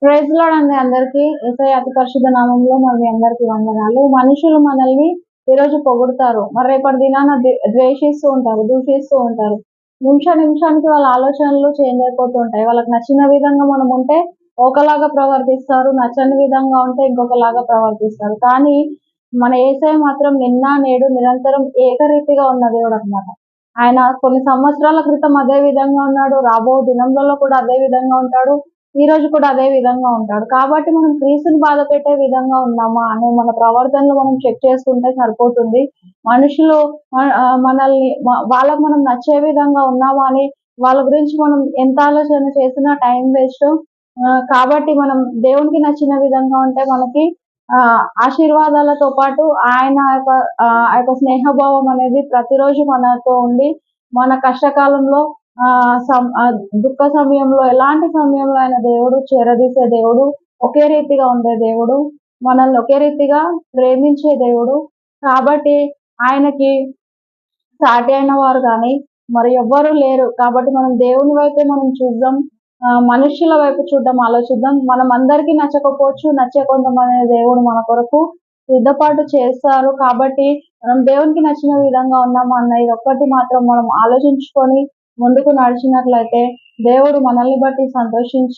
Praise lord అండి అందరికీ. యేసయ్య అతి పరిశుద్ధ నామంలో మరి మీ అందరికీ వందనాలు. మనుషులు మనల్ని ఈరోజు పొగుడుతారు. మరి రేపటి దినాన ద్వేషిస్తూ ఉంటారు, దూషిస్తూ ఉంటారు. నిమిషానికి వాళ్ళ ఆలోచనలు చేంజ్ అయిపోతూ ఉంటాయి. వాళ్ళకి నచ్చిన విధంగా మనం ఉంటే ఒకలాగా ప్రవర్తిస్తారు. నచ్చని విధంగా ఉంటే ఇంకొకలాగా ప్రవర్తిస్తారు. కానీ మన యేసయ్య మాత్రం నిన్న, నేడు నిరంతరం ఏకరీతిగా ఉన్న దేవుడన్నమాట. ఆయన కొన్ని సంవత్సరాల క్రితం అదే విధంగా ఉన్నాడు. రాబో దినంలలో కూడా అదే విధంగా ఉంటాడు. ఈ రోజు కూడా అదే విధంగా ఉంటాడు. కాబట్టి మనం క్రీస్తుని బాధపెట్టే విధంగా ఉన్నామా అని మన ప్రవర్తనలో మనం చెక్ చేసుకుంటే సరిపోతుంది. మనుషులు మనల్ని వాళ్ళకి మనం నచ్చే విధంగా ఉన్నామా అని వాళ్ళ గురించి మనం ఎంత ఆలోచన చేసినా టైం వేస్ట్. కాబట్టి మనం దేవునికి నచ్చిన విధంగా ఉంటే మనకి ఆశీర్వాదాలతో పాటు ఆయన ఆ యొక్క స్నేహభావం అనేది ప్రతిరోజు మనతో ఉండి మన కష్టకాలంలో దుఃఖ సమయంలో ఎలాంటి సమయంలో అయినా దేవుడు చేరదీసే దేవుడు, ఒకే రీతిగా ఉండే దేవుడు, మనల్ని ఒకే రీతిగా ప్రేమించే దేవుడు. కాబట్టి ఆయనకి సాటి అయిన వారు గాని మరి ఎవ్వరు లేరు. కాబట్టి మనం దేవుని వైపే మనం చూద్దాం. మనుష్యుల వైపు చూడడం ఆలోచిద్దాం. మనం అందరికీ నచ్చకపోవచ్చు. నచ్చే కొంతమంది దేవుడు మన కొరకు సిద్ధపాటు చేస్తారు. కాబట్టి మనం దేవునికి నచ్చిన విధంగా ఉన్నామా అన్న ఇదొక్కటి మాత్రం మనం ఆలోచించుకొని ముందుకు నడిచినట్లయితే దేవుడు మనల్ని బట్టి సంతోషించి